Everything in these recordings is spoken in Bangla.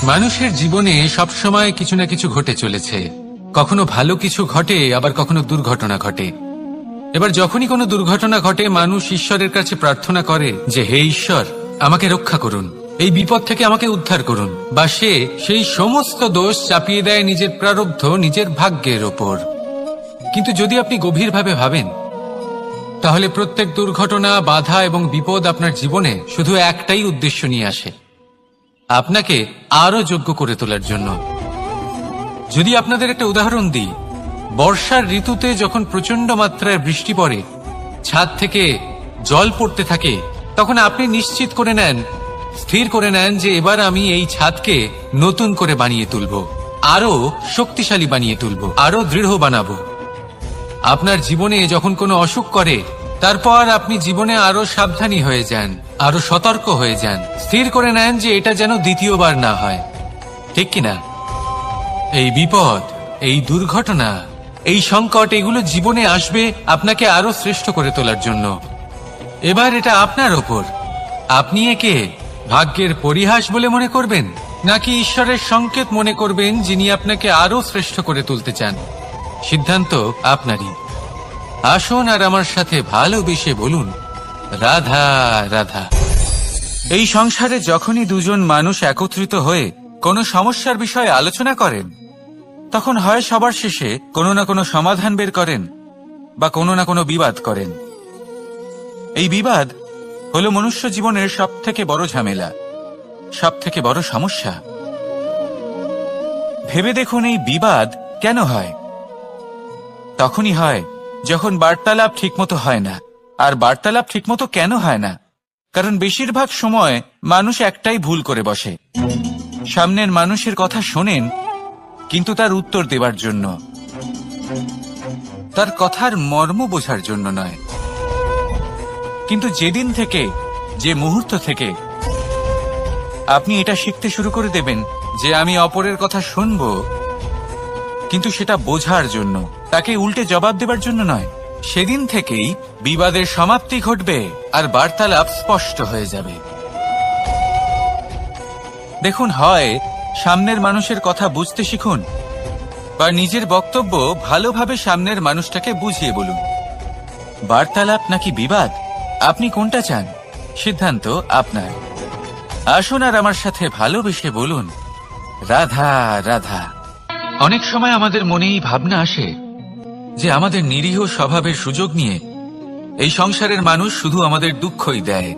মানুষের জীবনে সবসময় কিছু না কিছু ঘটে চলেছে। কখনো ভালো কিছু ঘটে, আবার কখনো দুর্ঘটনা ঘটে। এবার যখনই কোনো দুর্ঘটনা ঘটে, মানুষ ঈশ্বরের কাছে প্রার্থনা করে যে হে ঈশ্বর, আমাকে রক্ষা করুন, এই বিপদ থেকে আমাকে উদ্ধার করুন। বা সে সেই সমস্ত দোষ চাপিয়ে দেয় নিজের প্রারব্ধ, নিজের ভাগ্যের ওপর। কিন্তু যদি আপনি গভীরভাবে ভাবেন, তাহলে প্রত্যেক দুর্ঘটনা, বাধা এবং বিপদ আপনার জীবনে শুধু একটাই উদ্দেশ্য নিয়ে আসে, আপনাকে আরো যোগ্য করে তোলার জন্য। যদি আপনাদের একটা উদাহরণ দিই, বর্ষার ঋতুতে যখন প্রচন্ড মাত্রায় বৃষ্টি পড়ে, ছাদ থেকে জল পড়তে থাকে, তখন আপনি নিশ্চিত করে নেন, স্থির করে নেন যে এবার আমি এই ছাদকে নতুন করে বানিয়ে তুলব, আরো শক্তিশালী বানিয়ে তুলব, আরো দৃঢ় বানাবো। আপনার জীবনে যখন কোনো অসুখ করে, তারপর আপনি জীবনে আরো সাবধানী হয়ে যান, আরো সতর্ক হয়ে যান, স্থির করে নেন যে এটা যেন দ্বিতীয়বার না হয়, ঠিক কিনা? এই বিপদ, এই দুর্ঘটনা, এই সংকট, এগুলো জীবনে আসবে আপনাকে আরো শ্রেষ্ঠ করে তোলার জন্য। এবার এটা আপনার ওপর। আপনি একে ভাগ্যের পরিহাস বলে মনে করবেন, নাকি ঈশ্বরের সংকেত মনে করবেন, যিনি আপনাকে আরো শ্রেষ্ঠ করে তুলতে চান? সিদ্ধান্ত আপনারই। আসুন আর আমার সাথে ভালোবেসে বলুন, রাধা রাধা। এই সংসারে যখনই দুজন মানুষ একত্রিত হয়ে কোনো সমস্যার বিষয়ে আলোচনা করেন, তখন হয় সবার শেষে কোনো না কোনো সমাধান বের করেন, বা কোনো না কোনো বিবাদ করেন। এই বিবাদ হলো মনুষ্য জীবনের সবথেকে বড় ঝামেলা, সবথেকে বড় সমস্যা। ভেবে দেখুন, এই বিবাদ কেন হয়? তখনই হয় যখন বার্তালাপ ঠিকমতো হয় না। আর বার্তালাপ ঠিকমতো কেন হয় না? কারণ বেশিরভাগ সময় মানুষ একটাই ভুল করে বসে। সামনের মানুষের কথা শোনেন, কিন্তু তার উত্তর দেবার জন্য, তার কথার মর্ম বোঝার জন্য নয়। কিন্তু যেদিন থেকে, যে মুহূর্ত থেকে আপনি এটা শিখতে শুরু করে দেবেন যে আমি অপরের কথা শুনব, কিন্তু সেটা বোঝার জন্য, তাকে উল্টে জবাব দেবার জন্য নয়, সেদিন থেকেই বিবাদের সমাপ্তি ঘটবে আর বার্তালাপ স্পষ্ট হয়ে যাবে। দেখুন, হয় সামনের মানুষের কথা বুঝতে শিখুন, বা নিজের বক্তব্য ভালোভাবে সামনের মানুষটাকে বুঝিয়ে বলুন। বার্তালাপ নাকি বিবাদ, আপনি কোনটা চান? সিদ্ধান্ত আপনার। আসুন আর আমার সাথে ভালোবেসে বলুন, রাধা রাধা। অনেক সময় আমাদের মনে এই ভাবনা আসে যে আমাদের নিরীহ স্বভাবের সুযোগ নিয়ে এই সংসারের মানুষ শুধু আমাদের দুঃখই দেয়।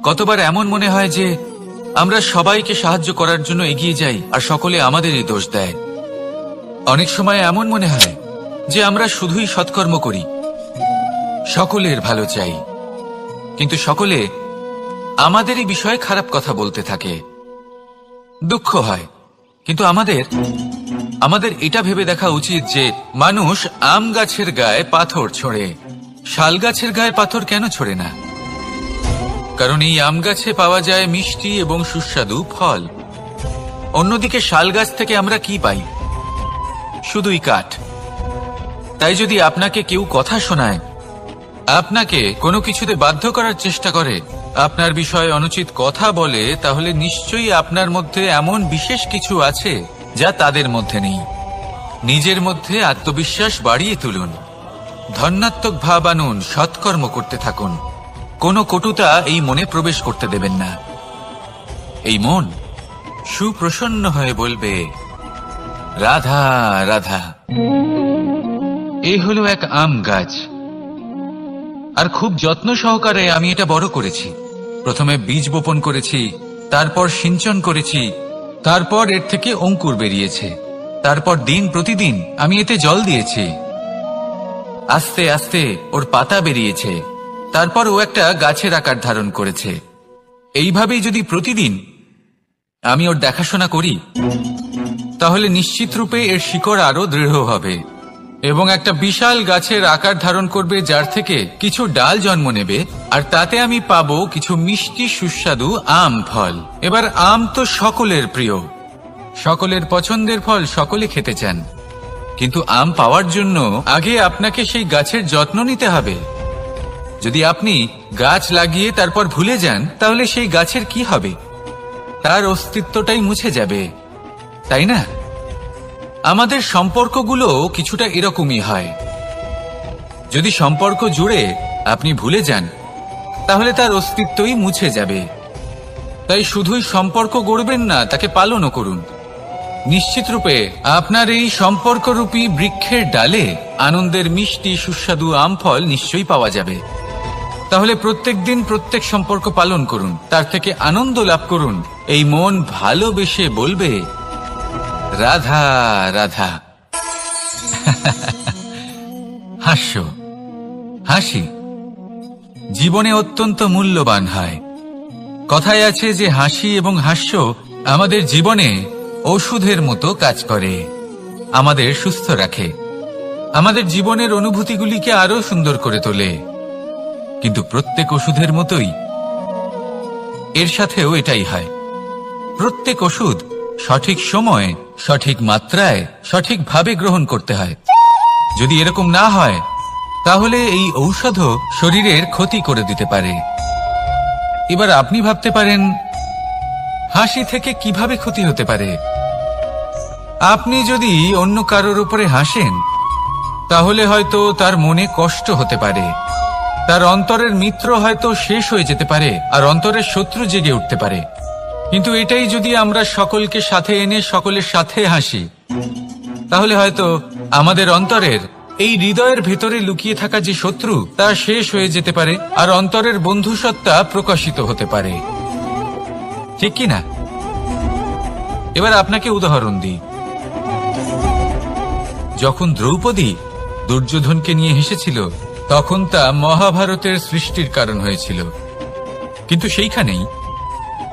কতবার এমন মনে হয় যে আমরা সবাইকে সাহায্য করার জন্য এগিয়ে যাই, আর সকলে আমাদেরই দোষ দেয়। অনেক সময় এমন মনে হয় যে আমরা শুধুই সৎকর্ম করি, সকলের ভালো চাই, কিন্তু সকলে আমাদেরই বিষয়ে খারাপ কথা বলতে থাকে। দুঃখ হয়, কিন্তু আমাদের এটা ভেবে দেখা উচিত যে মানুষ আম গাছের গায়ে পাথর ছোড়ে, শাল গাছের গায়ে পাথর কেন ছোড়ে না? কারণ এই আম গাছে পাওয়া যায় মিষ্টি এবং সুস্বাদু ফল। অন্যদিকে শাল গাছ থেকে আমরা কি পাই? শুধুই কাঠ। তাই যদি আপনাকে কেউ কথা শোনায়, আপনাকে কোনো কিছুতে বাধ্য করার চেষ্টা করে, আপনার বিষয়ে অনুচিত কথা বলে, তাহলে নিশ্চয়ই আপনার মধ্যে এমন বিশেষ কিছু আছে যা তাদের মধ্যে নেই। নিজের মধ্যে আত্মবিশ্বাস বাড়িয়ে তুলুন, ধন্যাত্মক ভাব আনুন, সৎকর্ম করতে থাকুন। কোনো কটুতা এই মনে প্রবেশ করতে দেবেন না। এই মন সুপ্রসন্ন হয়ে বলবে, রাধা রাধা। এই হলো এক আম গাছ, আর খুব যত্ন সহকারে আমি এটা বড় করেছি। প্রথমে বীজ বপন করেছি, তারপর সিঞ্চন করেছি, তারপর এর থেকে অঙ্কুর বেরিয়েছে, তারপর দিন প্রতিদিন আমি এতে জল দিয়েছি। আস্তে আস্তে ওর পাতা বেরিয়েছে, তারপর ও একটা গাছের আকার ধারণ করেছে। এইভাবেই যদি প্রতিদিন আমি ওর দেখাশোনা করি, তাহলে নিশ্চিত রূপে এর শিকড় আরো দৃঢ় হবে এবং একটা বিশাল গাছের আকার ধারণ করবে, যার থেকে কিছু ডাল জন্ম নেবে, আর তাতে আমি পাবো কিছু মিষ্টি সুস্বাদু আম ফল। এবার আম তো সকলের প্রিয়, সকলের পছন্দের ফল, সকলে খেতে চান। কিন্তু আম পাওয়ার জন্য আগে আপনাকে সেই গাছের যত্ন নিতে হবে। যদি আপনি গাছ লাগিয়ে তারপর ভুলে যান, তাহলে সেই গাছের কি হবে? তার অস্তিত্বটাই মুছে যাবে, তাই না? আমাদের সম্পর্কগুলো কিছুটা এরকমই হয়। যদি সম্পর্ক জুড়ে আপনি ভুলে যান, তাহলে তার অস্তিত্বই মুছে যাবে। তাই শুধুই সম্পর্ক গড়বেন না, তাকে পালনও করুন। নিশ্চিত রূপে আপনার এই সম্পর্করূপী বৃক্ষের ডালে আনন্দের মিষ্টি সুস্বাদু আম ফল নিশ্চয়ই পাওয়া যাবে। তাহলে প্রত্যেক দিন প্রত্যেক সম্পর্ক পালন করুন, তার থেকে আনন্দ লাভ করুন। এই মন ভালোবেসে বলবে, রাধা রাধা। হাস্য, হাসি জীবনে অত্যন্ত মূল্যবান হয়। কথায় আছে যে হাসি এবং হাস্য আমাদের জীবনে ওষুধের মতো কাজ করে, আমাদের সুস্থ রাখে, আমাদের জীবনের অনুভূতিগুলিকে আরো সুন্দর করে তোলে। কিন্তু প্রত্যেক ওষুধের মতোই এর সাথেও এটাই হয়। প্রত্যেক ওষুধ সঠিক সময়ে, সঠিক মাত্রায়, সঠিকভাবে গ্রহণ করতে হয়। যদি এরকম না হয়, তাহলে এই ঔষধও শরীরের ক্ষতি করে দিতে পারে। এবার আপনি ভাবতে পারেন, হাসি থেকে কিভাবে ক্ষতি হতে পারে? আপনি যদি অন্য কারোর উপরে হাসেন, তাহলে হয়তো তার মনে কষ্ট হতে পারে, তার অন্তরের মিত্র হয়তো শেষ হয়ে যেতে পারে, আর অন্তরের শত্রু জেগে উঠতে পারে। কিন্তু এটাই যদি আমরা সকলকে সাথে এনে সকলের সাথে হাসি, তাহলে হয়তো আমাদের অন্তরের এই হৃদয়ের ভেতরে লুকিয়ে থাকা যে শত্রু, তা শেষ হয়ে যেতে পারে, আর অন্তরের বন্ধুসত্তা প্রকাশিত হতে পারে। ঠিক কি না? এবার আপনাকে উদাহরণ দিই। যখন দ্রৌপদী দুর্যোধনকে নিয়ে হেসেছিল, তখন তা মহাভারতের সৃষ্টির কারণ হয়েছিল। কিন্তু সেইখানেই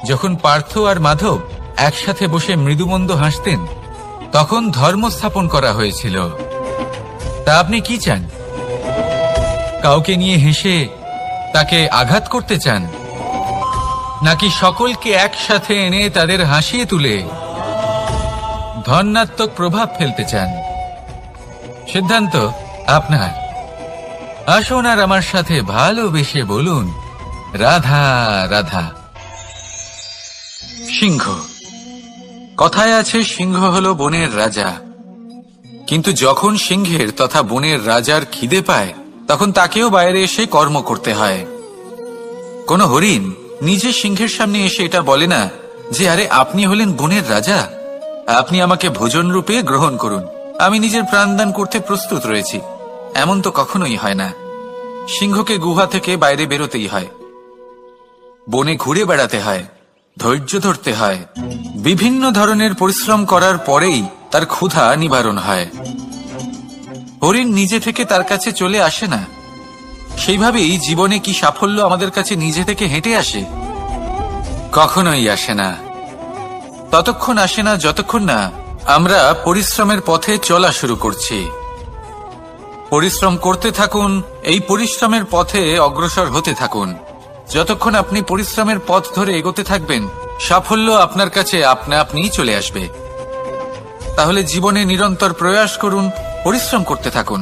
যখন পার্থ আর মাধব একসাথে বসে মৃদুমন্দ হাসতেন, তখন ধর্ম স্থাপন করা হয়েছিল। তা আপনি কি চান? কাউকে নিয়ে হেসে তাকে আঘাত করতে চান, নাকি সকলকে একসাথে এনে তাদের হাসিয়ে তুলে ধনাত্মক প্রভাব ফেলতে চান? সিদ্ধান্ত আপনার। আসুন আর আমার সাথে ভালোবেসে বলুন, রাধা রাধা। সিংহ। কথায় আছে, সিংহ হলো বনের রাজা। কিন্তু যখন সিংহের তথা বনের রাজার খিদে পায়, তখন তাকেও বাইরে এসে কর্ম করতে হয়। কোন হরিণ নিজে সিংহের সামনে এসে এটা বলে না যে, আরে আপনি হলেন বনের রাজা, আপনি আমাকে ভোজন রূপে গ্রহণ করুন, আমি নিজের প্রাণদান করতে প্রস্তুত রয়েছি। এমন তো কখনোই হয় না। সিংহকে গুহা থেকে বাইরে বেরোতেই হয়, বনে ঘুরে বেড়াতে হয়, ধৈর্য ধরতে হয়, বিভিন্ন ধরনের পরিশ্রম করার পরেই তার ক্ষুধা নিবারণ হয়। হরিণ নিজে থেকে তার কাছে চলে আসে না। সেইভাবেই জীবনে কি সাফল্য আমাদের কাছে নিজে থেকে হেঁটে আসে? কখনোই আসে না। ততক্ষণ আসে না যতক্ষণ না আমরা পরিশ্রমের পথে চলা শুরু করছি। পরিশ্রম করতে থাকুন, এই পরিশ্রমের পথে অগ্রসর হতে থাকুন। যতক্ষণ আপনি পরিশ্রমের পথ ধরে এগোতে থাকবেন, সাফল্য আপনার কাছে আপনা আপনিই চলে আসবে। তাহলে জীবনে নিরন্তর প্রয়াস করুন, পরিশ্রম করতে থাকুন,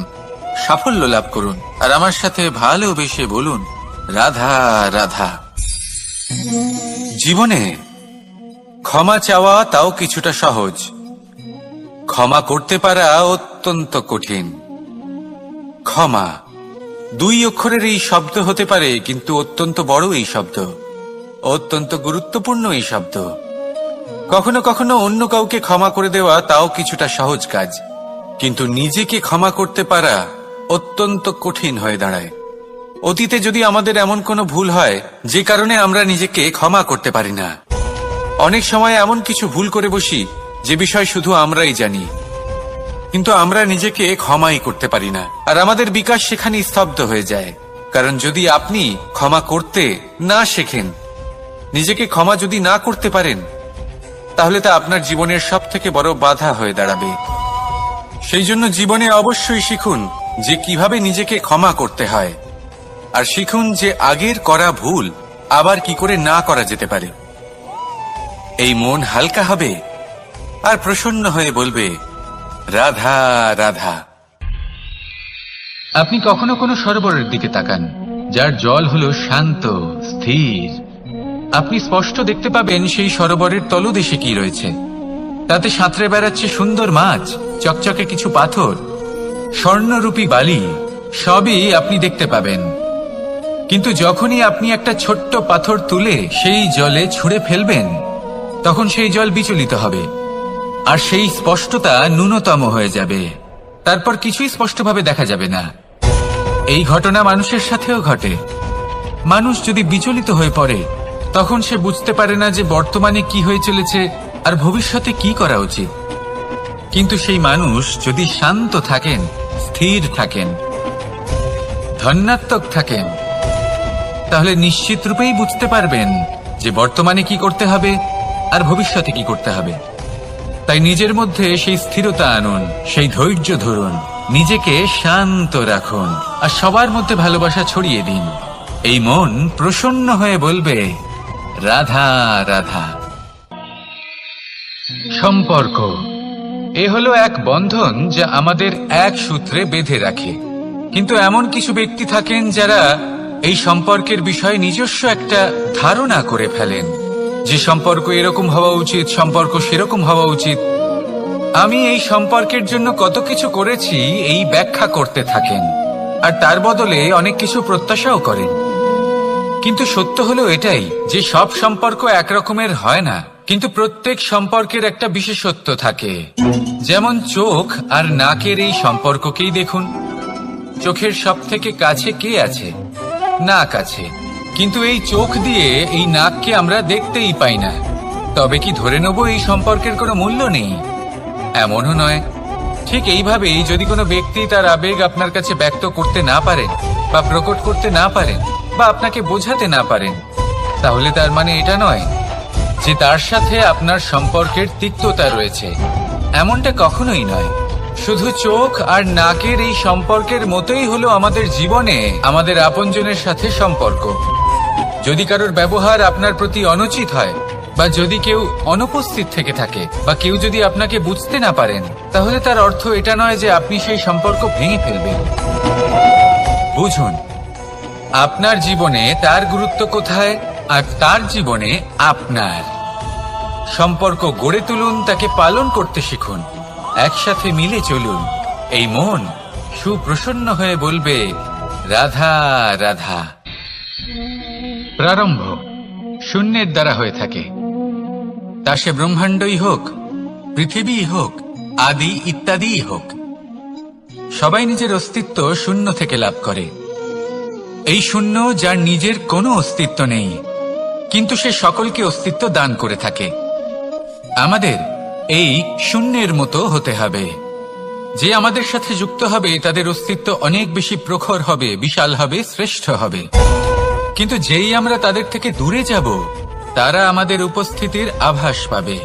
সাফল্য লাভ করুন, আর আমার সাথে ভালোবেসে বলুন, রাধা রাধা। জীবনে ক্ষমা চাওয়া তাও কিছুটা সহজ, ক্ষমা করতে পারা অত্যন্ত কঠিন। ক্ষমা 2 অক্ষরের এই শব্দ হতে পারে, কিন্তু অত্যন্ত বড় এই শব্দ, অত্যন্ত গুরুত্বপূর্ণ এই শব্দ। কখনো কখনো অন্য কাউকে ক্ষমা করে দেওয়া তাও কিছুটা সহজ কাজ, কিন্তু নিজেকে ক্ষমা করতে পারা অত্যন্ত কঠিন হয়ে দাঁড়ায়। অতীতে যদি আমাদের এমন কোনো ভুল হয় যে কারণে আমরা নিজেকে ক্ষমা করতে পারি না, অনেক সময় এমন কিছু ভুল করে বসি যে বিষয় শুধু আমরাই জানি, কিন্তু আমরা নিজেকে ক্ষমাই করতে পারি না, আর আমাদের বিকাশ সেখানে স্তব্ধ হয়ে যায়। কারণ যদি আপনি ক্ষমা করতে না শেখেন, নিজেকে ক্ষমা যদি না করতে পারেন, তাহলে তা আপনার জীবনের সবথেকে বড় বাধা হয়ে দাঁড়াবে। সেই জন্য জীবনে অবশ্যই শিখুন যে কিভাবে নিজেকে ক্ষমা করতে হয়, আর শিখুন যে আগের করা ভুল আবার কি করে না করা যেতে পারে। এই মন হালকা হবে আর প্রসন্ন হয়ে বলবে, রাধা রাধা। আপনি কখনো কোনো সরোবরের দিকে তাকান, যার জল হলো শান্ত, স্থির। আপনি স্পষ্ট দেখতে পাবেন সেই সরোবরের তলদেশে কি রয়েছে। তাতে সাঁতরে বেড়াচ্ছে সুন্দর মাছ, চকচকে কিছু পাথর, স্বর্ণরূপী বালি, সবই আপনি দেখতে পাবেন। কিন্তু যখনই আপনি একটা ছোট্ট পাথর তুলে সেই জলে ছুঁড়ে ফেলবেন, তখন সেই জল বিচলিত হবে, আর সেই স্পষ্টতা ন্যূনতম হয়ে যাবে। তারপর কিছুই স্পষ্টভাবে দেখা যাবে না। এই ঘটনা মানুষের সাথেও ঘটে। মানুষ যদি বিচলিত হয়ে পড়ে, তখন সে বুঝতে পারে না যে বর্তমানে কি হয়ে চলেছে আর ভবিষ্যতে কি করা উচিত। কিন্তু সেই মানুষ যদি শান্ত থাকেন, স্থির থাকেন, ধন্যাত্মক থাকেন, তাহলে নিশ্চিত রূপেই বুঝতে পারবেন যে বর্তমানে কি করতে হবে আর ভবিষ্যতে কি করতে হবে। তাই নিজের মধ্যে সেই স্থিরতা আনুন, সেই ধৈর্য ধরুন, নিজেকে শান্ত রাখুন, আর সবার মধ্যে ভালোবাসা ছড়িয়ে দিন। এই মন প্রসন্ন হয়ে বলবে, রাধা রাধা। সম্পর্ক এ হলো এক বন্ধন যা আমাদের এক সূত্রে বেঁধে রাখে। কিন্তু এমন কিছু ব্যক্তি থাকেন যারা এই সম্পর্কের বিষয়ে নিজস্ব একটা ধারণা করে ফেলেন, যে সম্পর্ক এরকম হওয়া উচিত, সম্পর্ক সেরকম হওয়া উচিত। আমি এই সম্পর্কের জন্য কত কিছু করেছি এই ব্যাখ্যা করতে থাকেন, আর তার বদলে অনেক কিছু প্রত্যাশাও করেন। কিন্তু সত্য হলো এটাই যে সব সম্পর্ক একরকমের হয় না, কিন্তু প্রত্যেক সম্পর্কের একটা বিশেষত্ব থাকে। যেমন চোখ আর নাকের এই সম্পর্ককেই দেখুন। চোখের সব থেকে কাছে কে আছে? নাক আছে। কিন্তু এই চোখ দিয়ে এই নাককে আমরা দেখতেই পাই না। তবে কি ধরে নেব এই সম্পর্কের কোনো মূল্য নেই? এমনও নয়। ঠিক এইভাবেই যদি কোনো ব্যক্তি তার আবেগ আপনার কাছে ব্যক্ত করতে না পারেন, বা প্রকট করতে না পারেন, বা আপনাকে বোঝাতে না পারেন, তাহলে তার মানে এটা নয় যে তার সাথে আপনার সম্পর্কের তিক্ততা রয়েছে। এমনটা কখনোই নয়। শুধু চোখ আর নাকের এই সম্পর্কের মতোই হলো আমাদের জীবনে আমাদের আপনজনের সাথে সম্পর্ক। যদি কারোর ব্যবহার আপনার প্রতি অনুচিত হয়, বা যদি কেউ অনুপস্থিত থেকে থাকে, বা কেউ যদি আপনাকে বুঝতে না পারেন, তাহলে তার অর্থ এটা নয় যে আপনি সেই সম্পর্ক ভেঙে ফেলবেন। বুঝুন, আপনার জীবনে তার গুরুত্ব কোথায়, আর তার জীবনে আপনার। সম্পর্ক গড়ে তুলুন, তাকে পালন করতে শিখুন, একসাথে মিলে চলুন। এই মন সুপ্রসন্ন হয়ে বলবে, রাধা রাধা। প্রারম্ভ শূন্যের দ্বারা হয়ে থাকে। তা সে ব্রহ্মাণ্ডই হোক, পৃথিবীই হোক, আদি ইত্যাদিই হোক, সবাই নিজের অস্তিত্ব শূন্য থেকে লাভ করে। এই শূন্য যার নিজের কোনো অস্তিত্ব নেই, কিন্তু সে সকলকে অস্তিত্ব দান করে থাকে। আমাদের এই শূন্যের মতো হতে হবে। যে আমাদের সাথে যুক্ত হবে তাদের অস্তিত্ব অনেক বেশি প্রখর হবে, বিশাল হবে, শ্রেষ্ঠ হবে। কিন্তু যেই আমরা তাদের থেকে দূরে যাব, তারা আমাদের উপস্থিতির আভাস পাবে,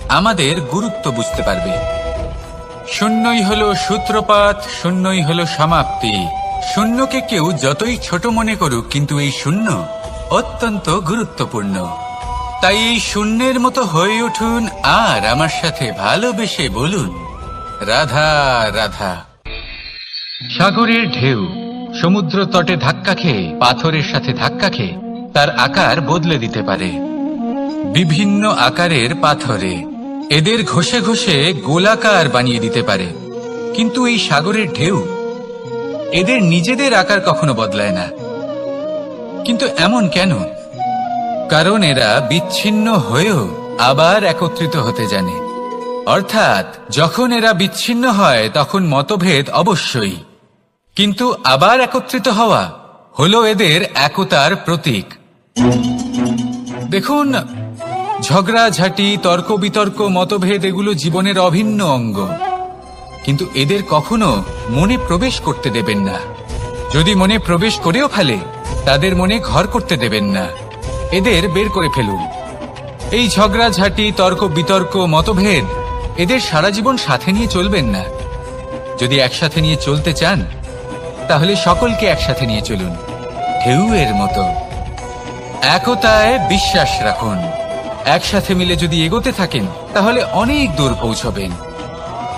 আমাদের গুরুত্ব বুঝতে পারবে। শূন্যই হলো সূত্রপাত, শূন্যই হলো সমাপ্তি। শূন্যকে কেউ যতই ছোট মনে করুক, কিন্তু এই শূন্য অত্যন্ত গুরুত্বপূর্ণ। তাই এই শূন্যের মতো হয়ে উঠুন, আর আমার সাথে ভালোবেসে বলুন, রাধা রাধা। সাগরের ঢেউ সমুদ্র তটে ধাক্কা খেয়ে, পাথরের সাথে ধাক্কা খেয়ে তার আকার বদলে দিতে পারে। বিভিন্ন আকারের পাথরে এদের ঘষে ঘষে গোলাকার বানিয়ে দিতে পারে। কিন্তু এই সাগরের ঢেউ এদের নিজেদের আকার কখনো বদলায় না। কিন্তু এমন কেন? কারণ এরা বিচ্ছিন্ন হয়েও আবার একত্রিত হতে জানে। অর্থাৎ যখন এরা বিচ্ছিন্ন হয় তখন মতভেদ অবশ্যই, কিন্তু আবার একত্রিত হওয়া হলো এদের একতার প্রতীক। দেখুন, ঝগড়াঝাঁটি, তর্ক বিতর্ক, মতভেদ এগুলো জীবনের অভিন্ন অঙ্গ, কিন্তু এদের কখনো মনে প্রবেশ করতে দেবেন না। যদি মনে প্রবেশ করেও ফেলে, তাদের মনে ঘর করতে দেবেন না, এদের বের করে ফেলুন। এই ঝগড়াঝাঁটি, তর্ক বিতর্ক, মতভেদ এদের সারা জীবন সাথে নিয়ে চলবেন না। যদি একসাথে নিয়ে চলতে চান, তাহলে সকলকে একসাথে নিয়ে চলুন, ঢেউয়ের মতো। একতায় বিশ্বাস রাখুন। একসাথে মিলে যদি এগোতে থাকেন, তাহলে অনেক দূর পৌঁছবেন।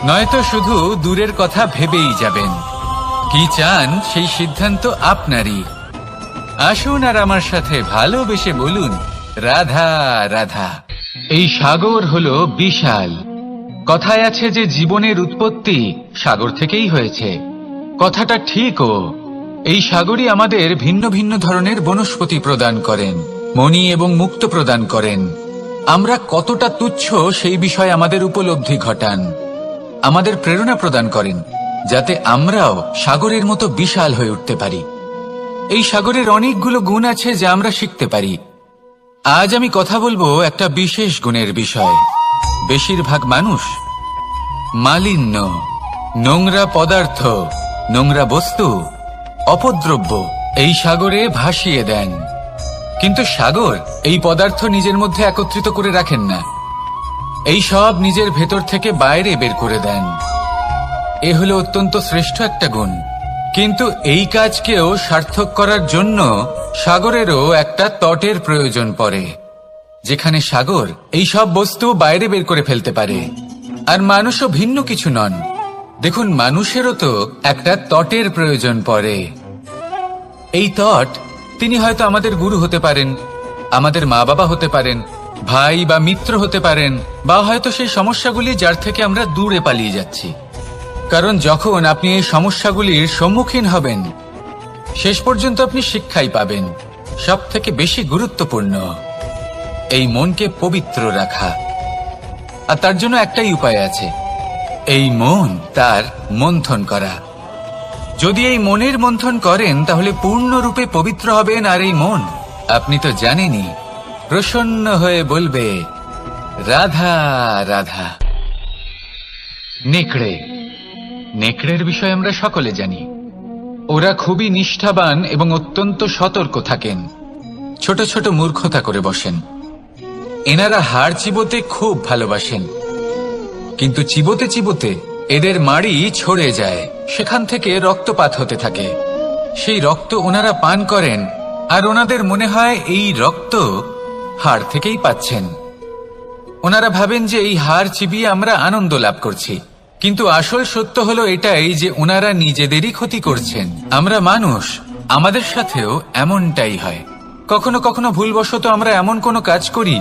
নয়তো শুধু দূরের কথা ভেবেই যাবেন। কি চান সেই সিদ্ধান্ত আপনারই। আসুন আর আমার সাথে ভালোবেসে বলুন, রাধা রাধা। এই সাগর হলো বিশাল। কথায় আছে যে জীবনের উৎপত্তি সাগর থেকেই হয়েছে। কথাটা ঠিকও। এই সাগরই আমাদের ভিন্ন ভিন্ন ধরনের বনস্পতি প্রদান করেন, মণি এবং মুক্ত প্রদান করেন। আমরা কতটা তুচ্ছ সেই বিষয়ে আমাদের উপলব্ধি ঘটান, আমাদের প্রেরণা প্রদান করেন, যাতে আমরাও সাগরের মতো বিশাল হয়ে উঠতে পারি। এই সাগরের অনেকগুলো গুণ আছে যা আমরা শিখতে পারি। আজ আমি কথা বলবো একটা বিশেষ গুণের বিষয়। বেশিরভাগ মানুষ মালিন্য, নোংরা পদার্থ, নোংরা বস্তু, অপদ্রব্য এই সাগরে ভাসিয়ে দেন। কিন্তু সাগর এই পদার্থ নিজের মধ্যে একত্রিত করে রাখেন না, এই সব নিজের ভেতর থেকে বাইরে বের করে দেন। এ হলো অত্যন্ত শ্রেষ্ঠ একটা গুণ। কিন্তু এই কাজকেও সার্থক করার জন্য সাগরেরও একটা তটের প্রয়োজন পড়ে, যেখানে সাগর এই সব বস্তু বাইরে বের করে ফেলতে পারে। আর মানুষও ভিন্ন কিছু নন। দেখুন, মানুষেরও তো একটা তটের প্রয়োজন পড়ে। এই তট, তিনি হয়তো আমাদের গুরু হতে পারেন, আমাদের মা বাবা হতে পারেন, ভাই বা মিত্র হতে পারেন, বা হয়তো সেই সমস্যাগুলি যার থেকে আমরা দূরে পালিয়ে যাচ্ছি। কারণ যখন আপনি এই সমস্যাগুলির সম্মুখীন হবেন, শেষ পর্যন্ত আপনি শিক্ষাই পাবেন। সব থেকে বেশি গুরুত্বপূর্ণ এই মনকে পবিত্র রাখা। আর তার জন্য একটাই উপায় আছে, এই মন তার মন্থন করা। যদি এই মনের মন্থন করেন তাহলে পূর্ণরূপে পবিত্র হবেন। আর এই মন, আপনি তো জানেনই, প্রসন্ন হয়ে বলবে, রাধা রাধা। নেকড়ে, নেকড়ের বিষয়ে আমরা সকলে জানি। ওরা খুবই নিষ্ঠাবান এবং অত্যন্ত সতর্ক থাকেন। ছোট ছোট মূর্খতা করে বসেন। এনারা হাড় চিবোতে খুব ভালোবাসেন, কিন্তু চিবোতে চিবোতে এদের মাড়ি ছড়ে যায়, সেখান থেকে রক্তপাত হতে থাকে। সেই রক্ত ওনারা পান করেন, আর ওনাদের মনে হয় এই রক্ত হাড় থেকেই পাচ্ছেন। ওনারা ভাবেন যে এই হাড় চিবিয়ে আমরা আনন্দ লাভ করছি, কিন্তু আসল সত্য হলো এটাই যে ওনারা নিজেদেরই ক্ষতি করছেন। আমরা মানুষ, আমাদের সাথেও এমনটাই হয়। কখনো কখনো ভুলবশত আমরা এমন কোনো কাজ করি,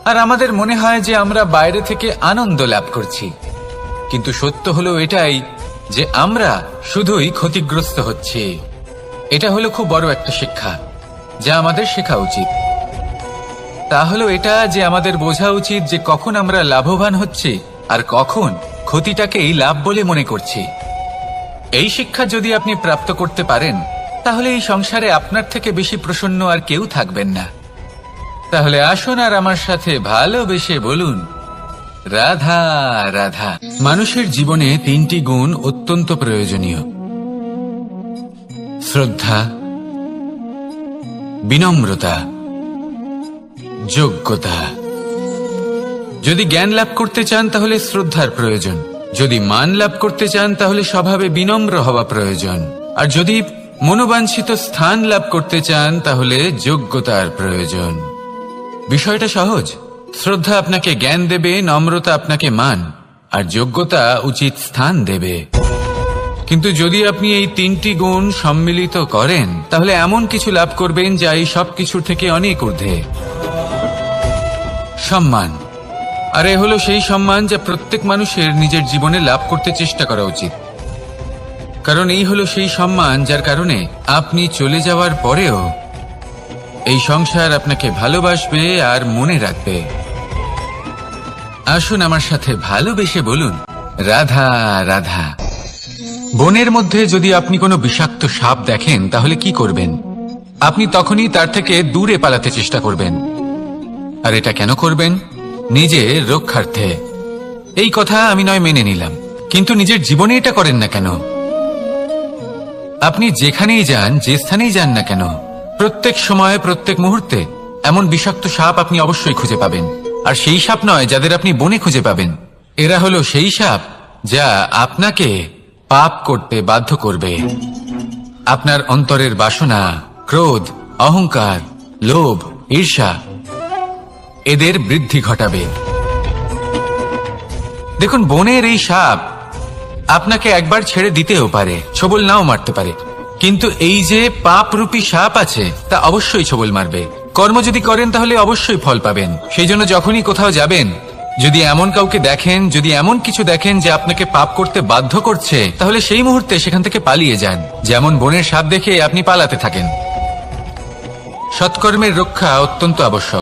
আর আমাদের মনে হয় যে আমরা বাইরে থেকে আনন্দ লাভ করছি, কিন্তু সত্য হলো এটাই যে আমরা শুধুই ক্ষতিগ্রস্ত হচ্ছি। এটা হলো খুব বড় একটা শিক্ষা যা আমাদের শেখা উচিত। তা হলো এটা যে আমাদের বোঝা উচিত যে কখন আমরা লাভবান হচ্ছি আর কখন ক্ষতিটাকেই লাভ বলে মনে করছি। এই শিক্ষা যদি আপনি প্রাপ্ত করতে পারেন, তাহলে এই সংসারে আপনার থেকে বেশি প্রসন্ন আর কেউ থাকবেন না। তাহলে আসুন আর আমার সাথে ভালোবেসে বলুন, রাধা রাধা। মানুষের জীবনে তিনটি গুণ অত্যন্ত প্রয়োজনীয়: শ্রদ্ধা, বিনম্রতা, যোগ্যতা। যদি জ্ঞান লাভ করতে চান তাহলে শ্রদ্ধার প্রয়োজন, যদি মান লাভ করতে চান তাহলে স্বভাবে বিনম্র হওয়া প্রয়োজন, আর যদি মনোবাঞ্ছিত স্থান লাভ করতে চান তাহলে যোগ্যতার প্রয়োজন। বিষয়টা সহজ। শ্রদ্ধা আপনাকে জ্ঞান দেবে, নম্রতা আপনাকে মান, আর যোগ্যতা উচিত স্থান দেবে। কিন্তু যদি আপনি এই তিনটি গুণ সম্মিলিত করেন তাহলে এমন কিছু লাভ করবেন যা এই সব কিছুর থেকে অনেক ঊর্ধ্বে। সম্মান। আর এ হলো সেই সম্মান যা প্রত্যেক মানুষের নিজের জীবনে লাভ করতে চেষ্টা করা উচিত। কারণ এই হলো সেই সম্মান যার কারণে আপনি চলে যাওয়ার পরেও এই সংসার আপনাকে ভালোবাসবে আর মনে রাখবে। আসুন আমার সাথে ভালোবেসে বলুন, রাধা রাধা। বনের মধ্যে যদি আপনি কোনো বিষাক্ত সাপ দেখেন তাহলে কি করবেন? আপনি তখনই তার থেকে দূরে পালাতে চেষ্টা করবেন। আর এটা কেন করবেন? নিজের রক্ষার্থে। এই কথা আমি নয় মেনে নিলাম, কিন্তু নিজের জীবনে এটা করেন না কেন? আপনি যেখানেই যান, যে স্থানেই যান না কেন, প্রত্যেক সময়ে প্রত্যেক মুহূর্তে এমন বিষাক্ত সাপ আপনি অবশ্যই খুঁজে পাবেন। আর সেই সাপ নয় যাদের আপনি বনে খুঁজে পাবেন, এরা হলো সেই সাপ যা আপনাকে পাপ করতে বাধ্য করবে। আপনার অন্তরের বাসনা, ক্রোধ, অহংকার, লোভ, ঈর্ষা এদের বৃদ্ধি ঘটাবে। দেখুন, বনের এই সাপ আপনাকে একবার ছেড়ে দিতেও পারে, ছোবল নাও মারতে পারে, কিন্তু এই যে পাপরূপী সাপ আছে তা অবশ্যই ছোবল মারবে। কর্ম যদি করেন তাহলে অবশ্যই ফল পাবেন। সেই জন্য যখনই কোথাও যাবেন, যদি এমন কাউকে দেখেন, যদি এমন কিছু দেখেন যে আপনাকে পাপ করতে বাধ্য করছে, তাহলে সেই মুহূর্তে সেখান থেকে পালিয়ে যান। যেমন বনের সাপ দেখে আপনি পালাতে থাকেন। সৎকর্মের রক্ষা অত্যন্ত আবশ্যক।